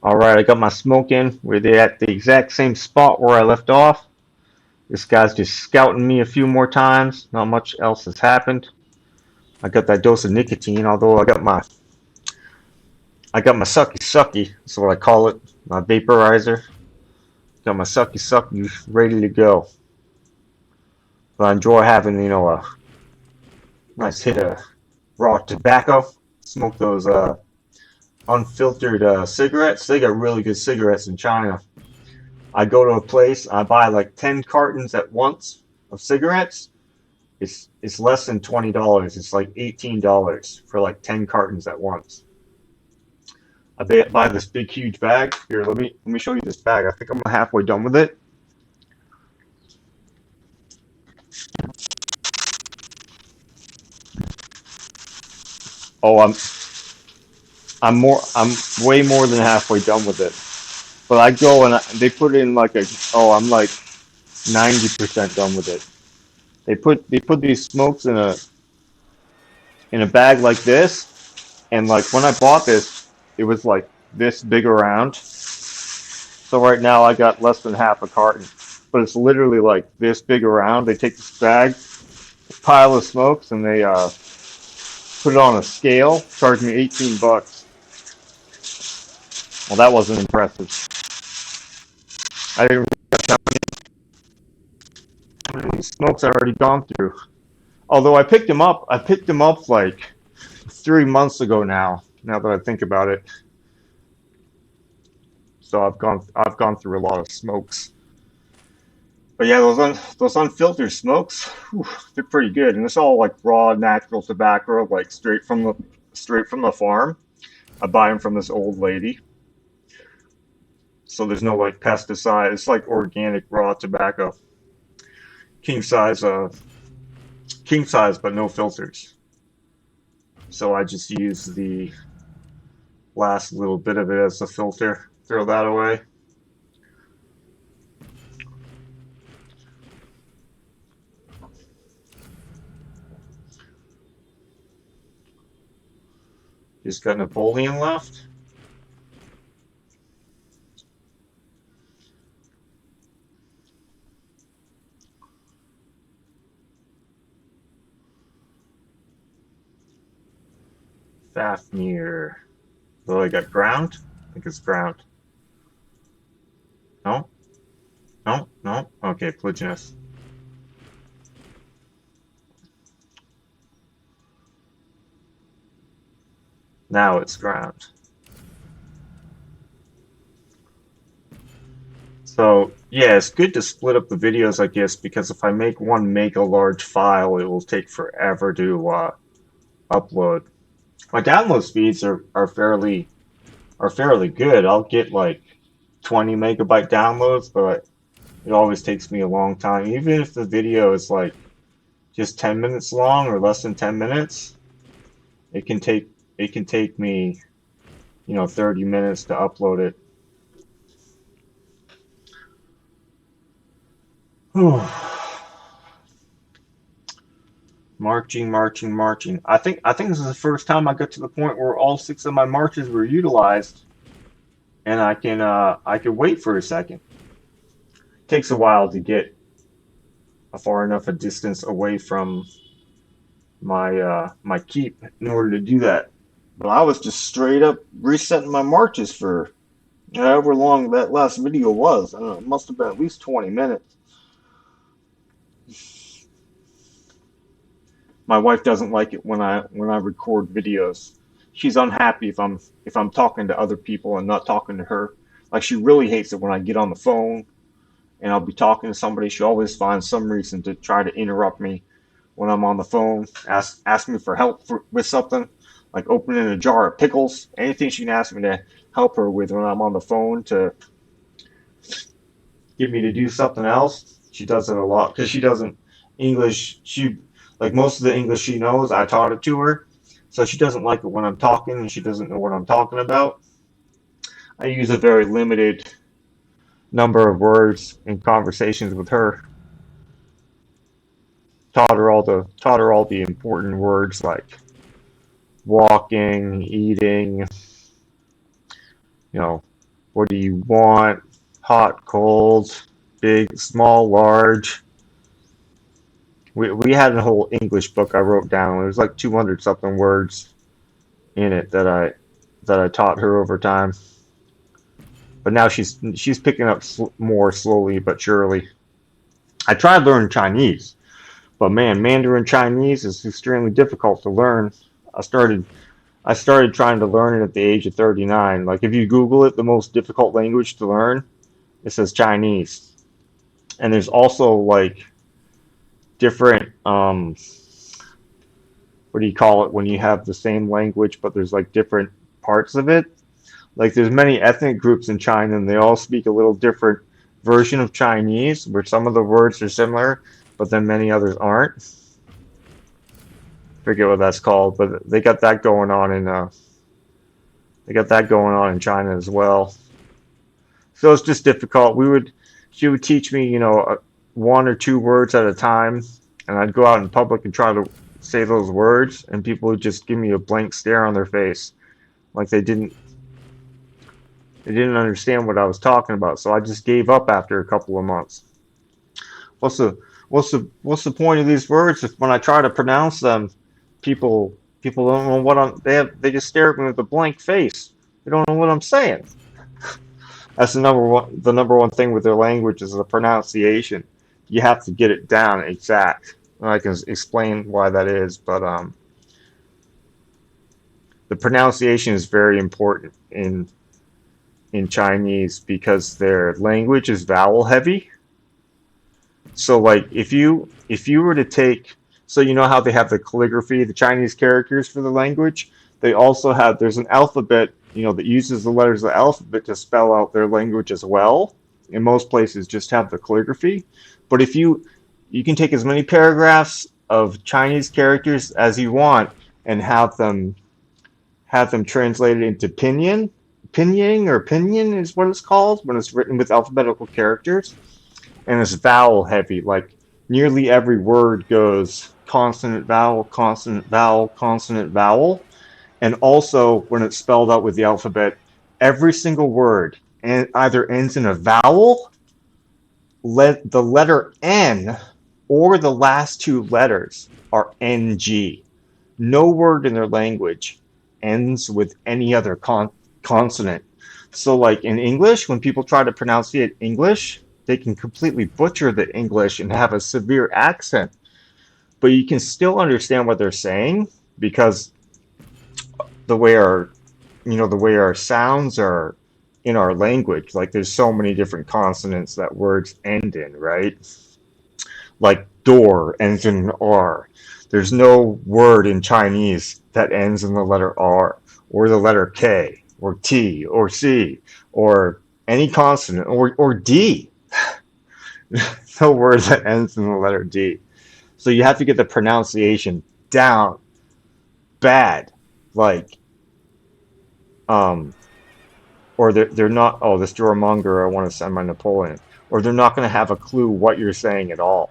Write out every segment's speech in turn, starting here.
Alright, I got my smoke in. We're at the exact same spot where I left off. This guy's just scouting me a few more times. Not much else has happened. I got that dose of nicotine, although I got my sucky sucky, that's what I call it. My vaporizer. Got my sucky sucky ready to go. But I enjoy having, a nice hit of raw tobacco. Smoke those unfiltered cigarettes. They got really good cigarettes in China. I go to a place, I buy like 10 cartons at once of cigarettes. It's less than $20. It's like $18 for like 10 cartons at once. I buy this big huge bag. Here, let me show you this bag. I think I'm halfway done with it. Oh, I'm way more than halfway done with it. But I go and they put in like I'm like 90% done with it. They put these smokes in a bag like this, and like when I bought this, it was like this big around. So right now I got less than half a carton, but it's literally like this big around. They take this bag, pile of smokes, and they put it on a scale, charge me 18 bucks. Well, that wasn't impressive. I didn't realize how many smokes I already gone through. Although I picked them up like 3 months ago now. Now that I think about it, so I've gone through a lot of smokes. But yeah, those unfiltered smokes, whew, they're pretty good, and it's all like raw, natural tobacco, like straight from the farm. I buy them from this old lady, so there's no like pesticide. It's like organic raw tobacco, king size, king size, but no filters. So I just use the last little bit of it as a filter. Throw that away. Just got Napoleon left. Fafnir. So I got ground. I think it's ground. No, no, no. Okay, Pluginus. Now it's ground. So yeah, it's good to split up the videos, I guess, because if I make one mega large file, it will take forever to upload. My download speeds are fairly good. I'll get like 20 megabyte downloads, but it always takes me a long time. Even if the video is like just 10 minutes long or less than 10 minutes, it can take it can take me, 30 minutes to upload it. Marching, marching, marching. I think this is the first time I got to the point where all six of my marches were utilized, and I can wait for a second. It takes a while to get a far enough a distance away from my keep in order to do that. But I was just straight up resetting my marches for however long that last video was. I don't know, it must have been at least 20 minutes. My wife doesn't like it when I record videos. She's unhappy if I'm talking to other people and not talking to her. Like she really hates it when I get on the phone and I'll be talking to somebody. She always finds some reason to try to interrupt me when I'm on the phone. Ask me for help with something, like opening a jar of pickles. Anything she can ask me to help her with when I'm on the phone to get me to do something else. She does it a lot because she doesn't English. She like most of the English she knows, I taught it to her, so she doesn't like it when I'm talking and she doesn't know what I'm talking about. I use a very limited number of words in conversations with her. Taught her all the important words like walking, eating, you know, What do you want? Hot, cold, big, small, large. We had a whole English book I wrote down. It was like 200 something words in it that I taught her over time. But now she's picking up more slowly but surely. I tried learning Chinese, but man, Mandarin Chinese is extremely difficult to learn. I started I started trying to learn it at the age of 39. Like if you Google it, the most difficult language to learn, it says Chinese. And there's also like different what do you call it when you have the same language but there's like different parts of it? Like there's many ethnic groups in China and they all speak a little different version of Chinese where some of the words are similar, but then many others aren't. Forget what that's called, but they got that going on in China as well. So it's just difficult. She would teach me, one or two words at a time, and I'd go out in public and try to say those words, and people would just give me a blank stare on their face, like they didn't understand what I was talking about. So I just gave up after a couple of months. What's the what's the point of these words if when I try to pronounce them, people don't know what they just stare at me with a blank face. They don't know what I'm saying. That's the number one thing with their language is the pronunciation. You have to get it down exact. And I can explain why that is, but the pronunciation is very important in Chinese because their language is vowel heavy. So like if you were to take so you know how they have the calligraphy, the Chinese characters for the language, they also have there's an alphabet, that uses the letters of the alphabet to spell out their language as well. In most places just have the calligraphy. But if you can take as many paragraphs of Chinese characters as you want and have them translated into pinyin. Pinyin or pinyin is what it's called when it's written with alphabetical characters. And it's vowel heavy. Like nearly every word goes consonant, vowel, consonant, vowel, consonant, vowel. And also when it's spelled out with the alphabet, every single word either ends in a vowel, the letter N, or the last two letters are NG. No word in their language ends with any other consonant. So like in English, when people try to pronunciate English, they can completely butcher the English and have a severe accent. But you can still understand what they're saying because the way our sounds are in our language, like there's so many different consonants that words end in, right? Like door ends in an R. There's no word in Chinese that ends in the letter R or the letter K or T or C or any consonant or D. No word that ends in the letter D. So you have to get the pronunciation down bad. Like, or they're not, oh, this Joromonger, I want to send my Napoleon. Or they're not going to have a clue what you're saying at all.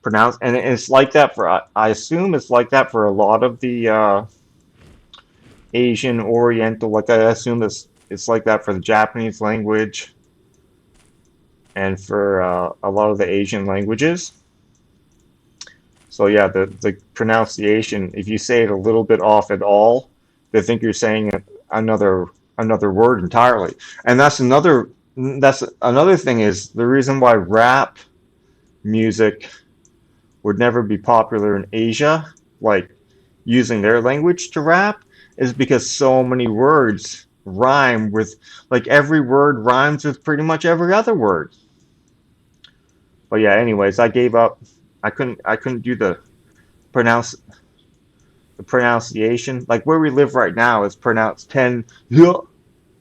And it's like that I assume it's like that for a lot of the Asian, Oriental, like I assume it's like that for the Japanese language and for a lot of the Asian languages. So yeah, the pronunciation, if you say it a little bit off at all, they think you're saying another word entirely. And that's another thing is the reason why rap music would never be popular in Asia, like using their language to rap, is because so many words rhyme with, like every word rhymes with pretty much every other word. But yeah, anyways, I gave up. I couldn't do the pronunciation. Like where we live right now is pronounced ten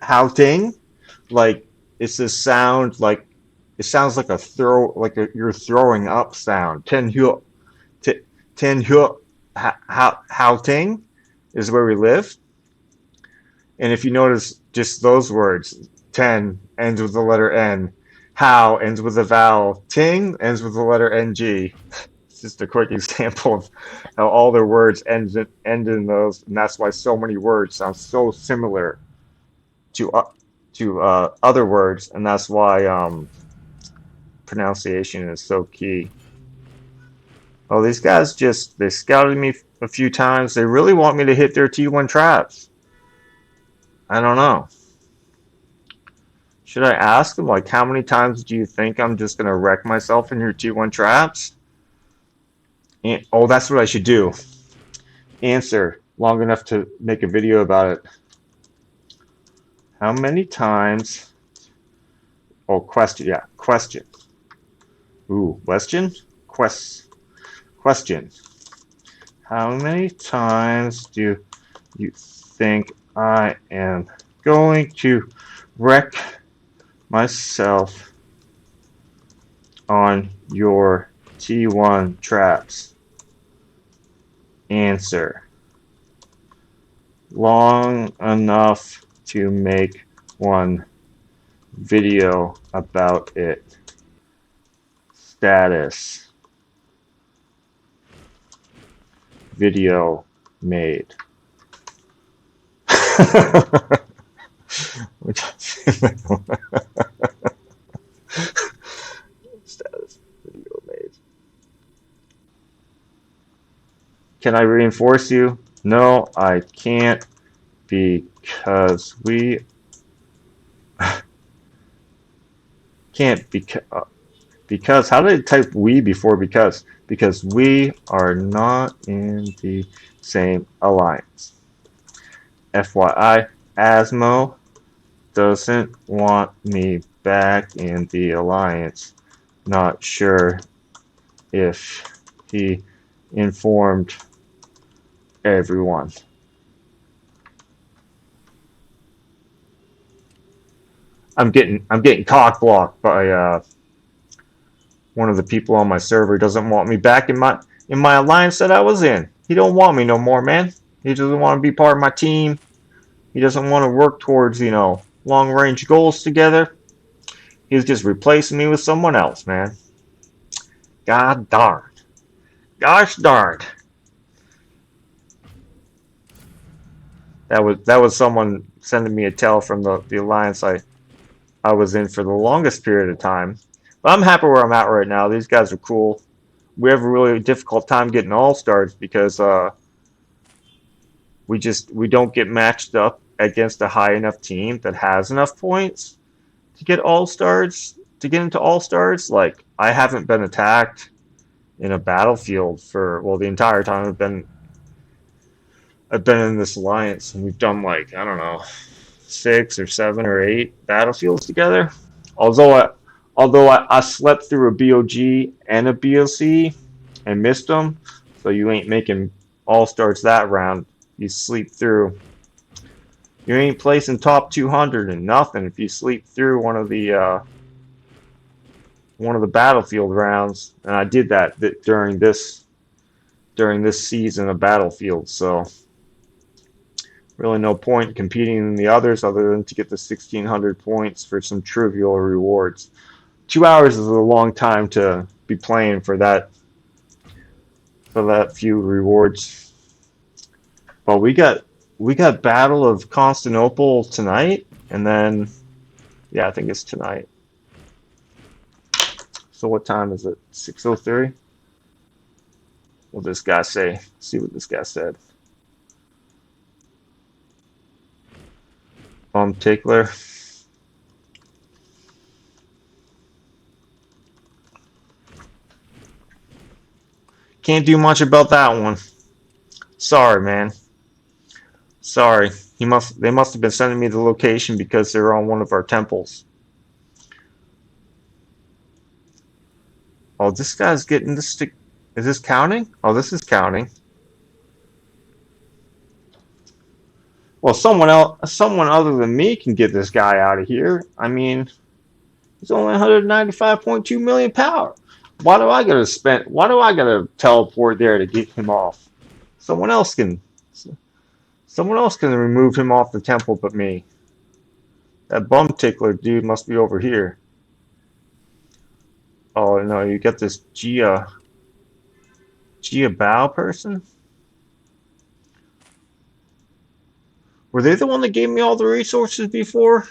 how ting. Like it's this sound like it sounds like you're throwing up sound. Ten how ting is where we live. And if you notice just those words, ten ends with the letter N, how ends with a vowel, ting ends with the letter NG. It's just a quick example of how all their words end in those, and that's why so many words sound so similar to to other words, and that's why pronunciation is so key. Oh, these guys they scouted me a few times. They really want me to hit their T1 traps. I don't know. Should I ask them, like, how many times do you think I'm just going to wreck myself in your T1 traps? And, oh, that's what I should do. Answer long enough to make a video about it. How many times? Oh, question. Yeah, question. Ooh, question? Question. How many times do you think I am going to wreck myself on your T1 traps? Answer. Long enough to make one video about it. Status. Video made. Status. Video made. Can I reinforce you? No, I can't, because we can't, because how did I type we before because we are not in the same alliance. FYI, Asmo doesn't want me back in the alliance. Not sure if he informed everyone. I'm getting cock blocked by one of the people on my server. Doesn't want me back in my alliance that I was in. He don't want me no more, man. He doesn't want to be part of my team. He doesn't want to work towards, long range goals together. He's just replacing me with someone else, man. God darn. Gosh darn. That was someone sending me a tell from the alliance I was in for the longest period of time. But I'm happy where I'm at right now. These guys are cool. We have a really difficult time getting all-stars because we don't get matched up against a high enough team that has enough points to get all-stars, to get into all-stars. Like, I haven't been attacked in a battlefield for, well, the entire time I've been in this alliance, and we've done, like, I don't know, 6 or 7 or 8 battlefields together. Although I slept through a BOG and a BOC and missed them, so you ain't making all-stars that round. You sleep through. You ain't placing top 200 and nothing if you sleep through one of the battlefield rounds. And I did that during this season of Battlefield. So really no point competing in the others other than to get the 1,600 points for some trivial rewards. 2 hours is a long time to be playing for that few rewards. But we got Battle of Constantinople tonight, and then yeah, I think it's tonight. So what time is it? 6:03. What does this guy say? Let's see what this guy said. Tickler. Can't do much about that one. Sorry, man. Sorry. They must have been sending me the location because they're on one of our temples. Oh, this guy's getting the stick. Is this counting? Oh, this is counting. Well, someone other than me can get this guy out of here. I mean, he's only 195.2 million power. Why do I gotta teleport there to get him off? Someone else can remove him off the temple but me. That bum tickler dude must be over here. Oh no, you got this Gia Bao person? Were they the one that gave me all the resources before?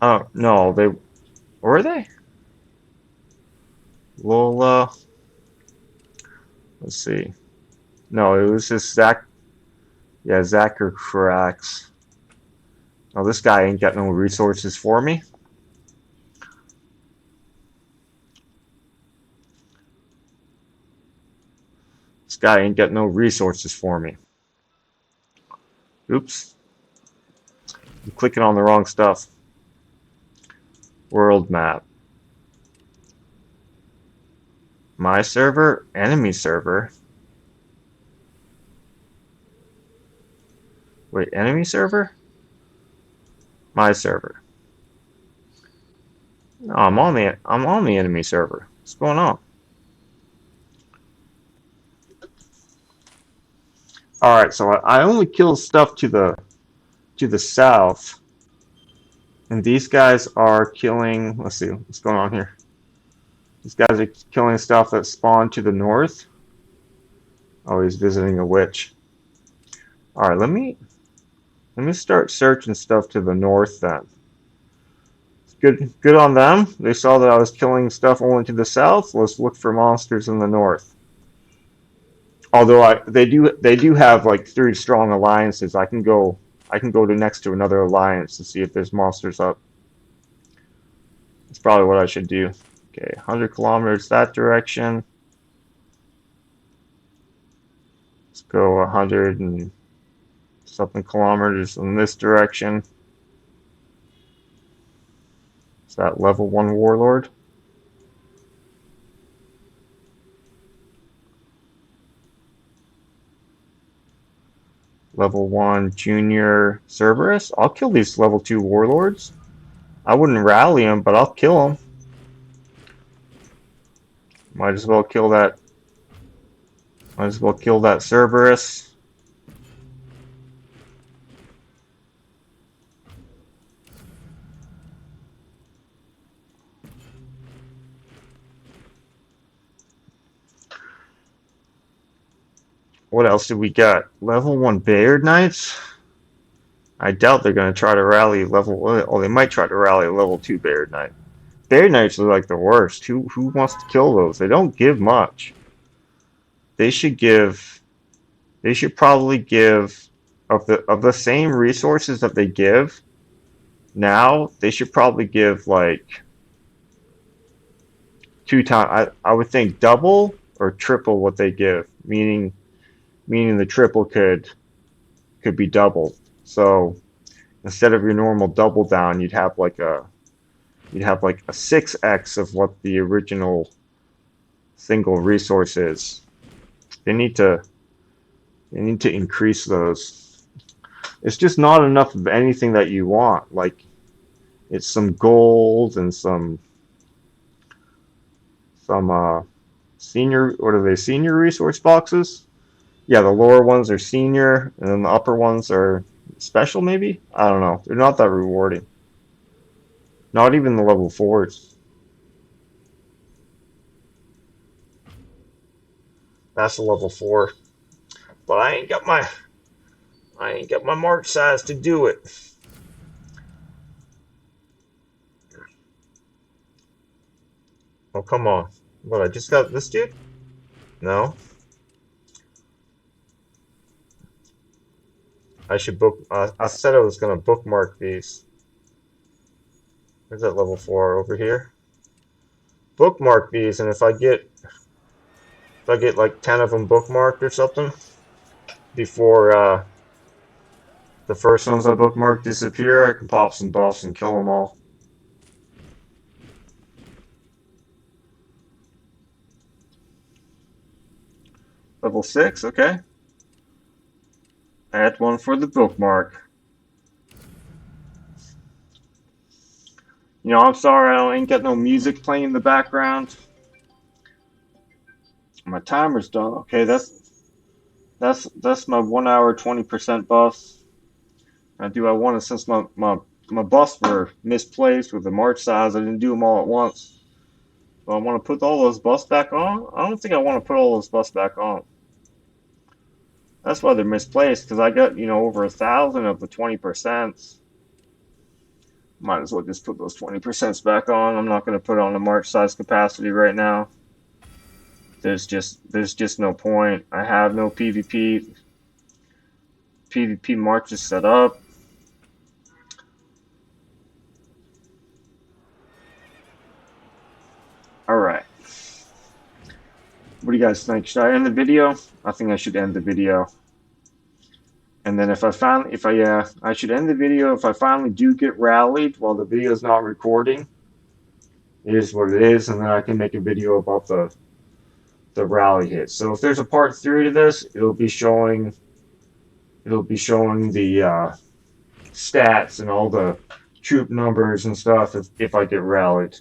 Oh, no, they were they? Well, let's see. No, it was just Zach. Yeah, Zachary Crax. Oh, this guy ain't got no resources for me. This guy ain't got no resources for me. Oops. I'm clicking on the wrong stuff. World map. My server, enemy server. Wait, enemy server? My server. No, I'm on the enemy server. What's going on? All right, so I only kill stuff to the south, and these guys are killing. Let's see what's going on here. These guys are killing stuff that spawned to the north. Oh, he's visiting a witch. All right, let me start searching stuff to the north then. Good on them. They saw that I was killing stuff only to the south. Let's look for monsters in the north. Although they do have like 3 strong alliances. I can go to next to another alliance to see if there's monsters up. That's probably what I should do. Okay, 100 kilometers that direction. Let's go 100 and something kilometers in this direction. Is that level 1 warlord? Level 1 junior Cerberus? I'll kill these level 2 warlords. I wouldn't rally them, but I'll kill them. Might as well kill that. Might as well kill that Cerberus. What else do we got? Level 1 Bayard Knights? I doubt they're going to try to rally level. Oh, they might try to rally a level 2 Bayard Knight. Bayard Knights are like the worst. Who wants to kill those? They don't give much. They should give. They should probably give of the same resources that they give now. They should probably give like 2 times. I would think double or triple what they give. Meaning the triple could be doubled. So instead of your normal double down, you'd have like a 6x of what the original single resource is. They need to increase those. It's just not enough of anything that you want. Like it's some gold and some senior, what are they, senior resource boxes? Yeah, the lower ones are senior and then the upper ones are special maybe? I don't know. They're not that rewarding. Not even the level 4s. That's a level 4. But I ain't got my march size to do it. Oh, come on. What, I just got this dude? No. I should book. I said I was going to bookmark these. Where's that level 4 over here? Bookmark these, and if I get like 10 of them bookmarked or something before the first ones I bookmarked disappear, I can pop some buffs and kill them all. Level 6, okay. Add one for the bookmark. I'm sorry I ain't got no music playing in the background. My timer's done. Okay, that's my 1 hour 20% buffs. Now, do I want to, since my buffs were misplaced with the march size, I didn't do them all at once. Do I want to put all those buffs back on? I don't think I want to put all those buffs back on. That's why they're misplaced, because I got, over 1,000 of the 20%. Might as well just put those 20% back on. I'm not going to put on the march size capacity right now. There's just no point. I have no PvP marches set up. All right. What do you guys think? Should I end the video? I think I should end the video. And then I should end the video if I finally do get rallied while the video is not recording. It is what it is, and then I can make a video about the rally hit. So if there's a part 3 to this, it'll be showing the stats and all the troop numbers and stuff if I get rallied.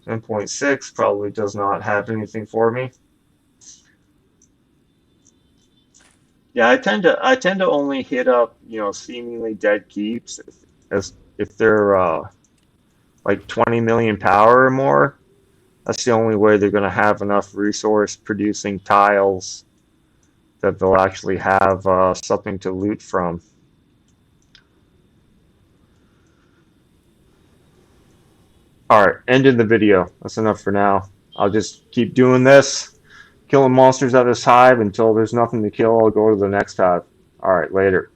10.6 probably does not have anything for me. Yeah, I tend to only hit up, seemingly dead keeps if they're like 20 million power or more. That's the only way they're going to have enough resource producing tiles that they'll actually have something to loot from. Alright, ending the video. That's enough for now. I'll just keep doing this, killing monsters at this hive until there's nothing to kill. I'll go to the next hive. Alright, later.